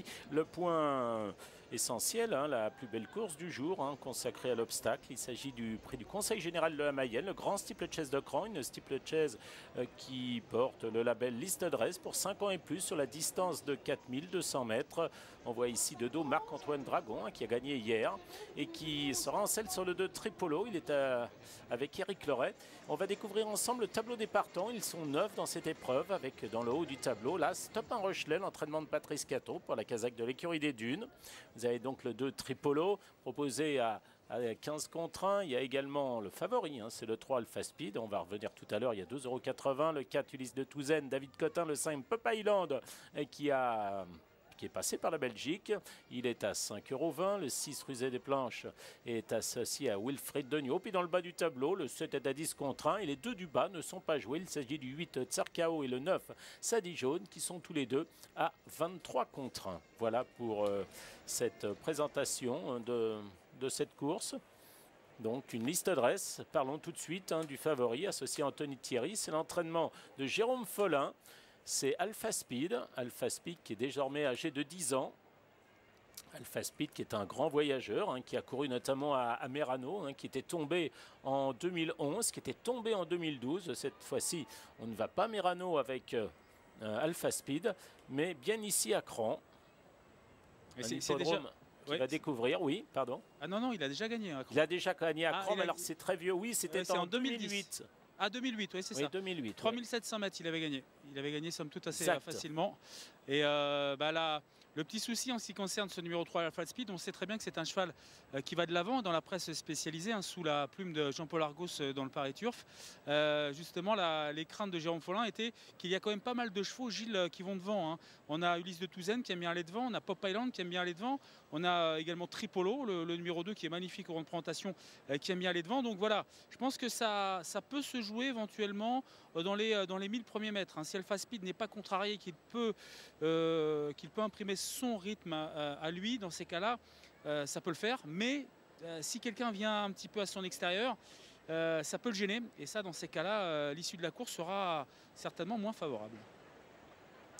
puis le point essentiel, hein, la plus belle course du jour, hein, consacrée à l'obstacle. Il s'agit du prix du Conseil Général de la Mayenne, le grand steeplechase de Cran, une steeplechase qui porte le label Listed Race pour 5 ans et plus sur la distance de 4200 mètres. On voit ici de dos Marc-Antoine Dragon, hein, qui a gagné hier et qui sera en selle sur le 2 Tripolo. Il est avec Eric Loret. On va découvrir ensemble le tableau des partants. Ils sont 9 dans cette épreuve avec dans le haut du tableau là Stop un Rochelet, l'entraînement de Patrice Cateau pour la casaque de l'écurie des Dunes. Vous avez donc le 2 Tripolo proposé à 15 contre 1. Il y a également le favori, hein, c'est le 3 Alpha Speed. On va revenir tout à l'heure, il y a 2,80 €. Le 4 Ulysse de Touzen, David Cotin, le 5 Pop Island qui est passé par la Belgique. Il est à 5,20 €. Le 6 Rusé des Planches est associé à Wilfried Degnaud. Puis dans le bas du tableau, le 7 est à 10 contre 1 et les deux du bas ne sont pas joués. Il s'agit du 8 Tsarkao et le 9 Sadi Jaune qui sont tous les deux à 23 contre 1. Voilà pour cette présentation de cette course. Donc une liste d'adresses. Parlons tout de suite, hein, du favori associé à Anthony Thierry. C'est l'entraînement de Jérôme Follin. C'est Alpha Speed qui est désormais âgé de 10 ans. Alpha Speed qui est un grand voyageur, hein, qui a couru notamment à Merano, hein, qui était tombé en 2011, qui était tombé en 2012. Cette fois-ci, on ne va pas à Merano avec Alpha Speed, mais bien ici à Cran. Et c'est déjà... Il va découvrir, oui, pardon. Ah non, il a déjà gagné à Cran. Il a déjà gagné à Cran, mais alors c'est très vieux, oui, c'était en 2008. Ah, 2008, oui, c'est ça. 2008. 3700 mètres, il avait gagné. Il avait gagné, somme toute, assez facilement. Et là, le petit souci en ce qui concerne ce numéro 3 Alpha Speed, on sait très bien que c'est un cheval qui va de l'avant dans la presse spécialisée, hein, sous la plume de Jean-Paul Argos dans le Paris Turf. Justement, les craintes de Jérôme Follin étaient qu'il y a quand même pas mal de chevaux, Gilles, qui vont devant, hein. On a Ulysse de Touzen qui aime bien aller devant, on a Pop Island qui aime bien aller devant, on a également Tripolo, le numéro 2 qui est magnifique au rang de présentation, qui aime bien aller devant. Donc voilà, je pense que ça peut se jouer éventuellement dans les 1000 premiers mètres, hein. Si Alpha Speed n'est pas contrarié, qu'il peut imprimer son rythme à lui, dans ces cas-là, ça peut le faire. Mais si quelqu'un vient un petit peu à son extérieur, ça peut le gêner. Et ça, dans ces cas-là, l'issue de la course sera certainement moins favorable.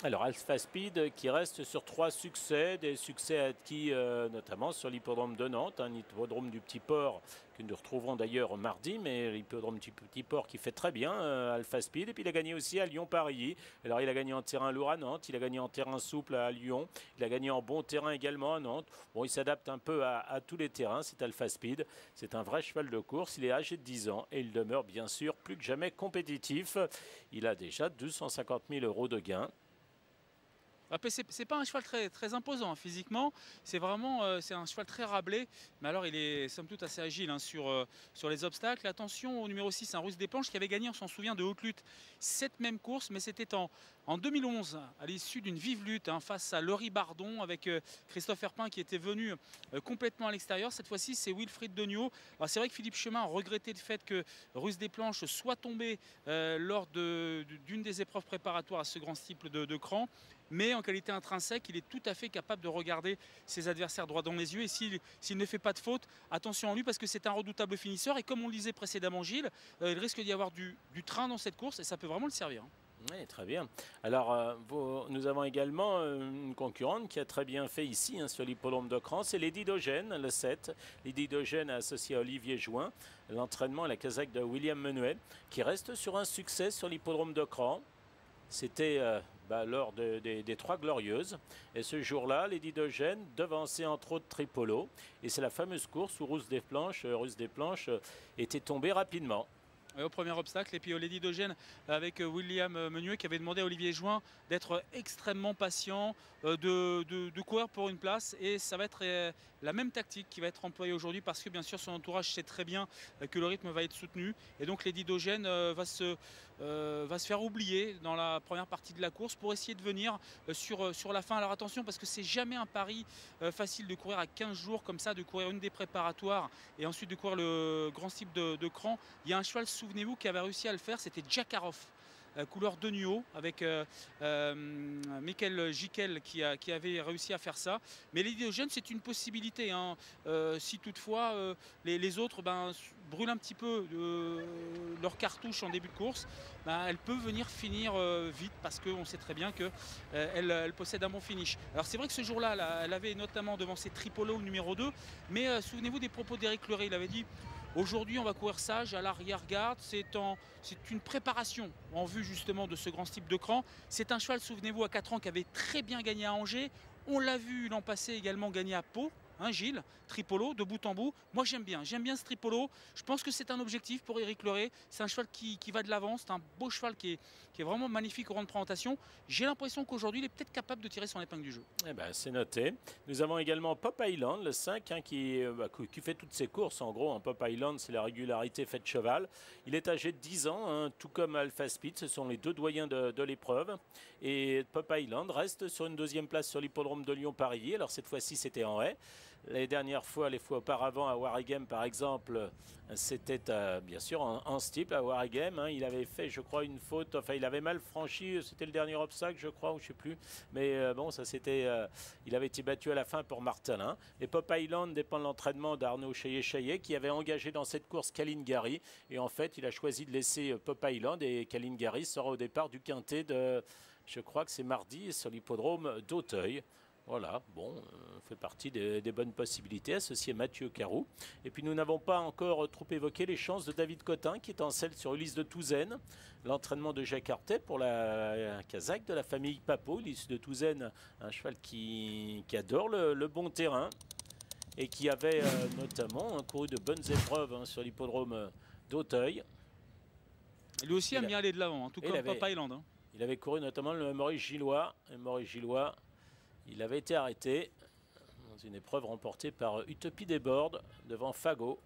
Alors Alpha Speed qui reste sur 3 succès, des succès acquis notamment sur l'hippodrome de Nantes, un hippodrome du Petit Port que nous retrouverons d'ailleurs mardi, mais l'hippodrome du Petit Port qui fait très bien Alpha Speed. Et puis il a gagné aussi à Lyon-Paris. Alors il a gagné en terrain lourd à Nantes, il a gagné en terrain souple à Lyon, il a gagné en bon terrain également à Nantes. Bon, il s'adapte un peu à tous les terrains, c'est Alpha Speed. C'est un vrai cheval de course, il est âgé de 10 ans et il demeure bien sûr plus que jamais compétitif. Il a déjà 250 000 € de gains. C'est pas un cheval très imposant, hein, physiquement, c'est vraiment c'est un cheval très rablé, mais alors il est somme toute assez agile, hein, sur les obstacles. Attention au numéro 6, un Russe des Planches qui avait gagné, on s'en souvient, de haute lutte cette même course, mais c'était en 2011 à l'issue d'une vive lutte, hein, face à Laurie Bardon avec Christophe Herpin qui était venu complètement à l'extérieur. Cette fois-ci c'est Wilfried Degnaud. C'est vrai que Philippe Chemin a regretté le fait que Russe des Planches soit tombé lors d'une des épreuves préparatoires à ce grand steeple de Cran. Mais en qualité intrinsèque, il est tout à fait capable de regarder ses adversaires droit dans les yeux. Et s'il ne fait pas de faute, attention à lui parce que c'est un redoutable finisseur. Et comme on le disait précédemment, Gilles, il risque d'y avoir du train dans cette course et ça peut vraiment le servir, hein. Oui, très bien. Alors, nous avons également une concurrente qui a très bien fait ici, hein, sur l'hippodrome de Cran. C'est Lady Dogène, le 7. Lady Dogène associé à Olivier Jouin. L'entraînement à la casaque de William Menuel, qui reste sur un succès sur l'hippodrome de Cran. C'était lors des 3 Glorieuses. Et ce jour-là, Lady Dogène devançait entre autres Tripolo. Et c'est la fameuse course où Russe des Planches était tombé rapidement. Au premier obstacle, et puis Lady Dogène avec William Menuet qui avait demandé à Olivier Jouin d'être extrêmement patient, de courir pour une place, et ça va être la même tactique qui va être employée aujourd'hui parce que bien sûr son entourage sait très bien que le rythme va être soutenu, et donc Lady Dogène va se faire oublier dans la première partie de la course pour essayer de venir sur la fin. Alors attention parce que c'est jamais un pari facile de courir à 15 jours comme ça, de courir une des préparatoires et ensuite de courir le grand steeple de Cran. Il y a un cheval, souvenez-vous, qui avait réussi à le faire, c'était Jack Aroff. couleur de nuo avec Michael Jikel qui avait réussi à faire ça. Mais l'hydrogène, c'est une possibilité, hein. Si toutefois les autres brûlent un petit peu leur cartouche en début de course, elle peut venir finir vite parce qu'on sait très bien qu'elle elle possède un bon finish. Alors c'est vrai que ce jour-là, elle avait notamment devancé Tripolo, le numéro 2, mais souvenez-vous des propos d'Éric Leray, il avait dit: aujourd'hui, on va courir sage à l'arrière-garde. C'est une préparation en vue justement de ce grand type de cran. C'est un cheval, souvenez-vous, à 4 ans qui avait très bien gagné à Angers. On l'a vu l'an passé également gagner à Pau. Hein, Gilles, Tripolo, de bout en bout. Moi, j'aime bien ce Tripolo. Je pense que c'est un objectif pour Éric Leray. C'est un cheval qui va de l'avant. C'est un beau cheval qui est vraiment magnifique au rang de présentation. J'ai l'impression qu'aujourd'hui, il est peut-être capable de tirer son épingle du jeu. Eh ben, c'est noté. Nous avons également Pop Island, le 5, hein, qui fait toutes ses courses. En gros, Pop Island, c'est la régularité faite cheval. Il est âgé de 10 ans, hein, tout comme Alpha Speed. Ce sont les deux doyens de l'épreuve. Et Pop Island reste sur une deuxième place sur l'hippodrome de Lyon-Paris. Alors cette fois-ci, c'était en haie. Les fois auparavant à Warragame par exemple, c'était bien sûr en steeple à Warragame, hein. Il avait fait, je crois, une faute, enfin il avait mal franchi, c'était le dernier obstacle je crois, ou je sais plus, mais bon, ça c'était, il avait été battu à la fin pour Martelin. Et Pop Island dépend de l'entraînement d'Arnaud Chaillet qui avait engagé dans cette course Kalingari, et en fait il a choisi de laisser Pop Island, et Kalingari sera au départ du quintet de, je crois que c'est mardi, sur l'hippodrome d'Auteuil. Voilà, bon, fait partie des bonnes possibilités, associé Mathieu Carou. Et puis nous n'avons pas encore trop évoqué les chances de David Cotin, qui est en selle sur Ulysse de Touzaine. L'entraînement de Jacques Artet pour la Kazakh de la famille Papo. Ulysse de Touzaine, un cheval qui adore le bon terrain et qui avait notamment couru de bonnes épreuves sur l'hippodrome d'Auteuil. Lui aussi aime bien aller de l'avant, hein, tout comme Pop Island. Hein. Il avait couru notamment le Maurice Gillois. Et Maurice Gillois, il avait été arrêté dans une épreuve remportée par Utopie des Bordes devant Fagot.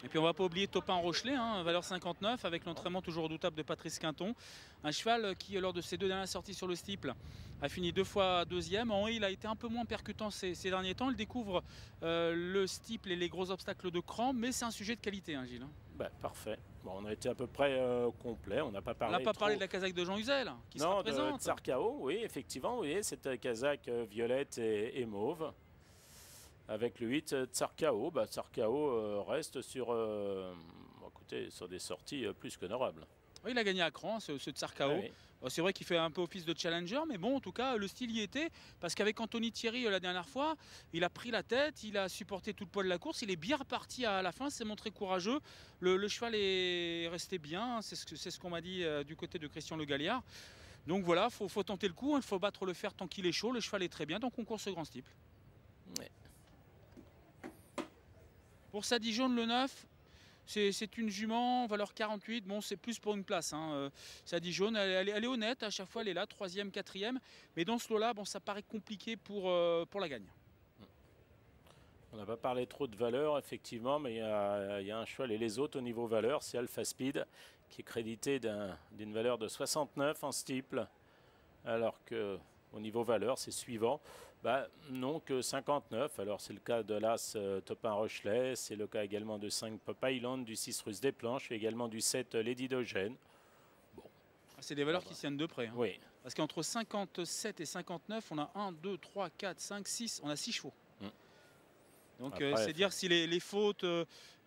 Et puis on ne va pas oublier Topin Rochelet, hein, valeur 59, avec l'entraînement toujours redoutable de Patrice Quinton. Un cheval qui, lors de ses deux dernières sorties sur le steeple, a fini 2 fois deuxième. En haut, il a été un peu moins percutant ces derniers temps. Il découvre le steeple et les gros obstacles de cran, mais c'est un sujet de qualité, hein, Gilles. Bah, parfait. Bon, on a été à peu près complet. On n'a pas parlé. On n'a pas parlé de la Kazakh de Jean Uzel, qui sera présente. Non, de Tsarkao, oui, effectivement. Oui, cette Kazakh violette et mauve. Avec le 8, Tsarkao. Bah, Tsarkao reste sur, écoutez, sur des sorties plus qu'honorables. Oui, il a gagné à cran, ce Tsarkao. Ah, oui. C'est vrai qu'il fait un peu office de challenger, mais bon, en tout cas, le style y était. Parce qu'avec Anthony Thierry, la dernière fois, il a pris la tête, il a supporté tout le poids de la course, il est bien reparti à la fin, s'est montré courageux. Le cheval est resté bien, c'est ce qu'on m'a dit du côté de Christian Le Galliard. Donc voilà, il faut tenter le coup, il faut battre le fer tant qu'il est chaud. Le cheval est très bien, donc on court ce grand steeple. Ouais. Pour Sadi Jaune, le 9, c'est une jument, valeur 48. Bon, c'est plus pour une place. Hein. Sadi Jaune, elle est honnête. À chaque fois, elle est là, 3e, 4e. Mais dans ce lot-là, bon, ça paraît compliqué pour la gagne. On n'a pas parlé trop de valeur, effectivement, mais il y a un cheval et les autres au niveau valeur. C'est Alpha Speed, qui est crédité d'une valeur de 69 en steeple. Alors qu'au niveau valeur, c'est suivant. Bah, non, que 59. Alors, c'est le cas de l'As Topin Rochelet. C'est le cas également de 5 Pop Island, du 6 Russe des Planches et également du 7 Lady d'Eugène. Bon. C'est des valeurs qui tiennent de près. Hein. Oui. Parce qu'entre 57 et 59, on a 1, 2, 3, 4, 5, 6. On a 6 chevaux. Donc, c'est dire si les fautes,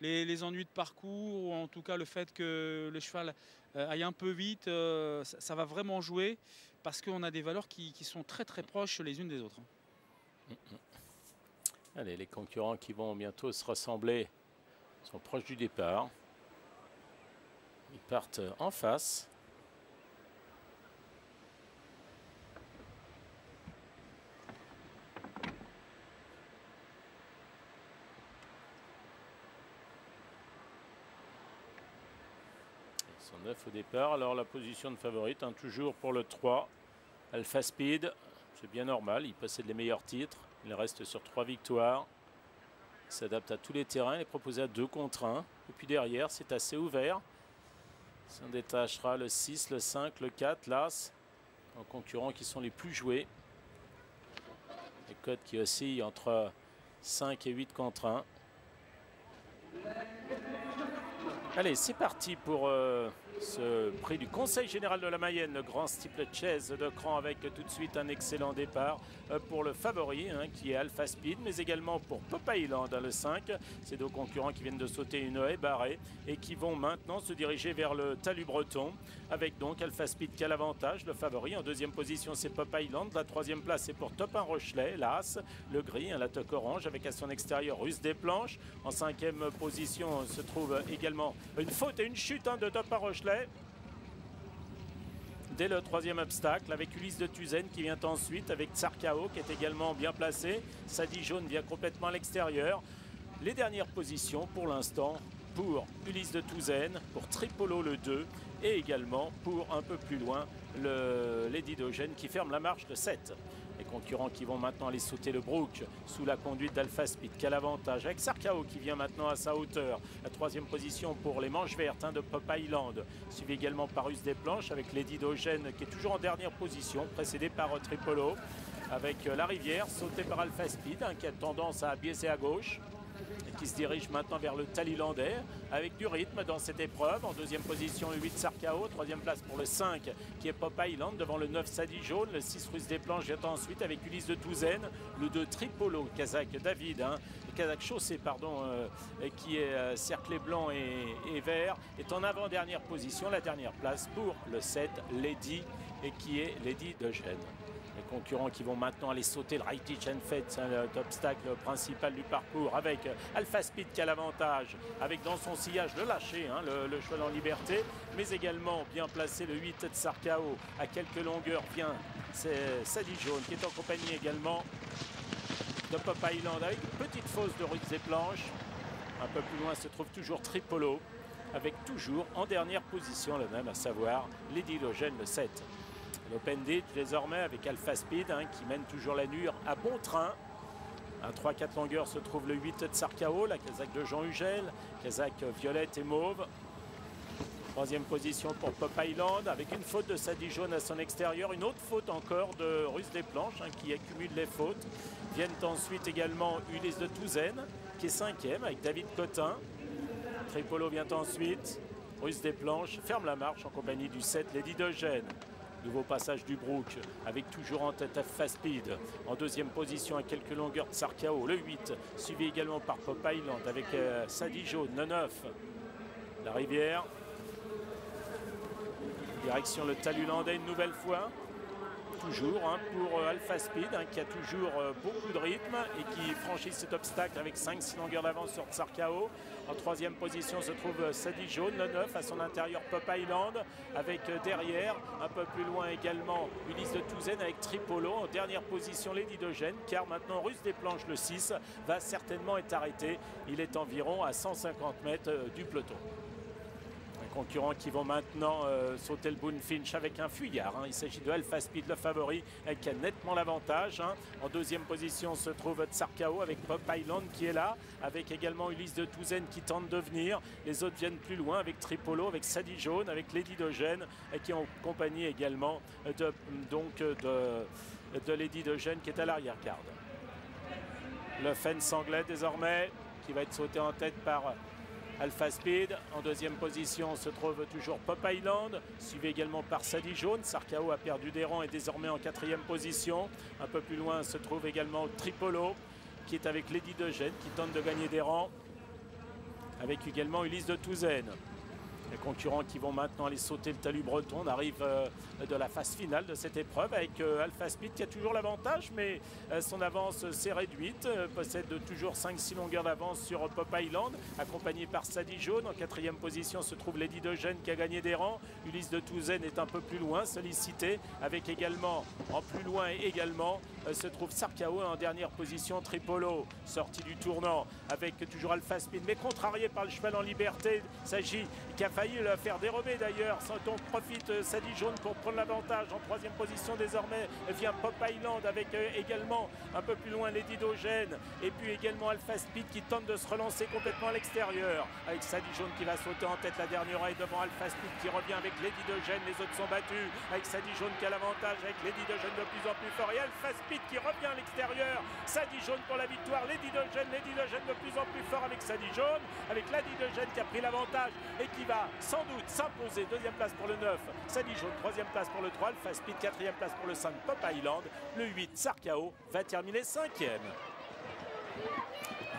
les ennuis de parcours, ou en tout cas le fait que le cheval aille un peu vite, ça va vraiment jouer. Parce qu'on a des valeurs qui sont très très proches les unes des autres. Allez, les concurrents qui vont bientôt se rassembler sont proches du départ. Ils partent en face. Ils sont 9 au départ. Alors la position de favorite, hein, toujours pour le 3, Alpha Speed. C'est bien normal, il possède les meilleurs titres. Il reste sur 3 victoires. Il s'adapte à tous les terrains. Il est proposé à 2 contre 1. Et puis derrière, c'est assez ouvert. On détachera le 6, le 5, le 4, l'As. En concurrents qui sont les plus joués. Les codes qui oscillent entre 5 et 8 contre 1. Allez, c'est parti pour Ce prix du Conseil Général de la Mayenne, le grand steeple chase de Cran, avec tout de suite un excellent départ pour le favori qui est Alpha Speed, mais également pour Pop Island, le 5. Ces deux concurrents qui viennent de sauter une haie barrée et qui vont maintenant se diriger vers le talus breton, avec donc Alpha Speed qui a l'avantage, le favori. En deuxième position, c'est Pop Island. La troisième place, c'est pour Topin Rochelet, l'As, le gris, la toque orange, avec à son extérieur Russe des Planches. En cinquième position se trouve également une faute et une chute de Topin Rochelet dès le troisième obstacle, avec Ulysse de Tuzen qui vient ensuite, avec Tsarkao qui est également bien placé. Sadi Jaune vient complètement à l'extérieur. Les dernières positions pour l'instant pour Ulysse de Tuzen, pour Tripolo le 2 et également pour un peu plus loin le Lady Dogène qui ferme la marche de 7. Les concurrents qui vont maintenant aller sauter le Brook sous la conduite d'Alpha Speed qui a l'avantage, avec Sarkao qui vient maintenant à sa hauteur. La troisième position pour les manches vertes de Pop Island, suivi également par Russe des Planches, avec Lady Dogène qui est toujours en dernière position, précédé par Tripolo, avec la rivière sautée par Alpha Speed qui a tendance à biaiser à gauche et qui se dirige maintenant vers le Talilandais avec du rythme dans cette épreuve. En deuxième position, le 8 Sarkao, troisième place pour le 5 qui est Pop Island, devant le 9 Sadi Jaune, le 6 Russe des Planches vient ensuite avec Ulysse de Tuzen, le 2 Tripolo, Kazakh David, Kazakh Chaussé pardon, qui est cerclé blanc et vert, est en avant-dernière position. La dernière place pour le 7 Lady et qui est Lady Dogène. Les concurrents qui vont maintenant aller sauter le Right Teach and Fate, l'obstacle principal du parcours, avec Alpha Speed qui a l'avantage, avec dans son sillage le lâcher, le cheval en liberté, mais également bien placé le 8 Tsarkao à quelques longueurs vient Sadi Jaune qui est en compagnie également de Pop Island avec une petite fosse de Russe des Planches. Un peu plus loin se trouve toujours Tripolo, avec toujours en dernière position le même, à savoir Lady Dogène le 7. L'Open Ditch désormais avec Alpha Speed qui mène toujours la Nure à bon train. À 3-4 longueurs se trouve le 8 Tsarkao, la Kazakh de Jean Hugel, Kazakh violette et mauve. Troisième position pour Pop Island avec une faute de Sadi Jaune à son extérieur, une autre faute encore de Russe des Planches qui accumule les fautes. Viennent ensuite également Ulysse de Tuzen qui est cinquième avec David Cotin. Tripolo vient ensuite, Russe des Planches ferme la marche en compagnie du 7 Lady Dogène. Nouveau passage du Brook avec toujours en tête Alpha Speed. En deuxième position à quelques longueurs de Tsarkao, le 8, suivi également par Pop Island avec Sadi Jaune, le 9. La rivière. Direction le Talulandais une nouvelle fois. Toujours pour Alpha Speed qui a toujours beaucoup de rythme et qui franchit cet obstacle avec 5-6 longueurs d'avance sur Tsarkao. En troisième position se trouve Sadi Jaune, le 9, à son intérieur Pop Island, avec derrière, un peu plus loin également, Ulysse de Tuzen avec Tripolo. En dernière position, Lady Dogène, car maintenant Russe des Planches, le 6, va certainement être arrêté. Il est environ à 150 mètres du peloton. Concurrents qui vont maintenant sauter le Boonfinch avec un fuyard. Il s'agit de Alpha Speed, le favori, qui a nettement l'avantage. En deuxième position se trouve Tsarkao avec Pop Island qui est là, avec également Ulysse de Tuzen qui tente de venir. Les autres viennent plus loin avec Tripolo, avec Sadi Jaune, avec Lady Dogène, qui est en compagnie également de Lady Dogène qui est à l'arrière-garde. Le fence anglais désormais qui va être sauté en tête par Alpha Speed. En deuxième position se trouve toujours Pop Island, suivi également par Sadi Jaune. Tsarkao a perdu des rangs et désormais en quatrième position. Un peu plus loin se trouve également Tripolo qui est avec Lady Dogène qui tente de gagner des rangs, avec également Ulysse de Tuzen. Les concurrents qui vont maintenant aller sauter le talus breton. On arrive de la phase finale de cette épreuve avec Alpha Speed qui a toujours l'avantage, mais son avance s'est réduite. Possède toujours 5-6 longueurs d'avance sur Pop Island, accompagné par Sadi Jaune. En quatrième position se trouve Lady Dogène qui a gagné des rangs. Ulysse de Tuzen est un peu plus loin, sollicité, avec également, en plus loin également, se trouve Tsarkao. En dernière position, Tripolo, sorti du tournant, avec toujours Alpha Speed, mais contrarié par le cheval en liberté. Il s'agit qui a failli le faire dérober d'ailleurs. Donc profite Sadi Jaune pour prendre l'avantage. En troisième position désormais vient Pop Island avec également un peu plus loin Lady Dogène et puis également Alpha Speed qui tente de se relancer complètement à l'extérieur, avec Sadi Jaune qui va sauter en tête la dernière oreille devant Alpha Speed qui revient avec Lady Dogène. Les autres sont battus avec Sadi Jaune qui a l'avantage, avec Lady Dogène de plus en plus fort et Alpha Speed Speed qui revient à l'extérieur. Sadi Jaune pour la victoire. Lady Dogène de plus en plus fort avec Sadi Jaune. Avec Lady Dogène qui a pris l'avantage et qui va sans doute s'imposer. Deuxième place pour le 9, Sadi Jaune. Troisième place pour le 3, Alpha Speed. Quatrième place pour le 5, Pop Island. Le 8, Sarkao, va terminer 5e.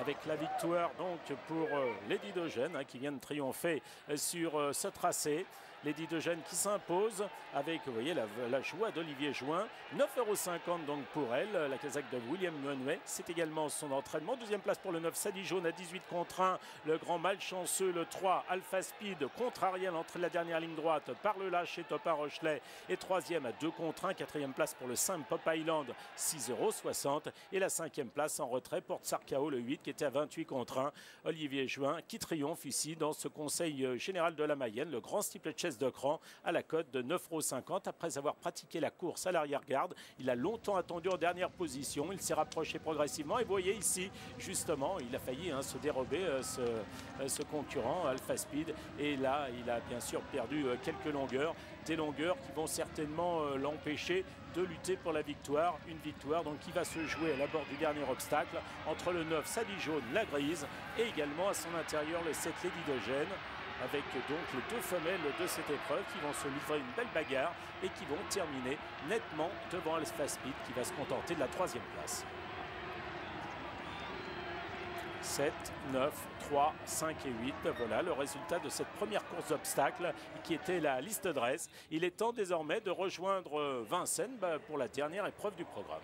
Avec la victoire donc pour Lady Dogène qui vient de triompher sur ce tracé. Lady Dogène qui s'impose avec, vous voyez, la joie d'Olivier Join. 9,50 € donc pour elle. La casaque de William Menuet, c'est également son entraînement. Deuxième place pour le 9, Sadi Jaune à 18 contre 1. Le grand malchanceux, le 3, Alpha Speed, contrarié à l'entrée de la dernière ligne droite par le lâche et Topin Rochelet. Et troisième à 2 contre 1. Quatrième place pour le 5, Pop Island, 6,60 €. Et la cinquième place en retrait pour Sarkao, le 8, qui était à 28 contre 1. Olivier Join qui triomphe ici dans ce conseil général de la Mayenne. Le grand steeple chase de Cran à la cote de 9,50 € après avoir pratiqué la course à l'arrière-garde. Il a longtemps attendu en dernière position. Il s'est rapproché progressivement et vous voyez ici justement il a failli se dérober ce concurrent Alpha Speed et là il a bien sûr perdu quelques longueurs, des longueurs qui vont certainement l'empêcher de lutter pour la victoire. Une victoire donc qui va se jouer à l'abord du dernier obstacle entre le 9 Sadi Jaune, la grise, et également à son intérieur le 7 Lady Dogène, avec donc les deux femelles de cette épreuve qui vont se livrer une belle bagarre et qui vont terminer nettement devant Alpha Speed qui va se contenter de la 3e place. 7, 9, 3, 5 et 8. Voilà le résultat de cette première course d'obstacles qui était la liste dress. Il est temps désormais de rejoindre Vincennes pour la dernière épreuve du programme.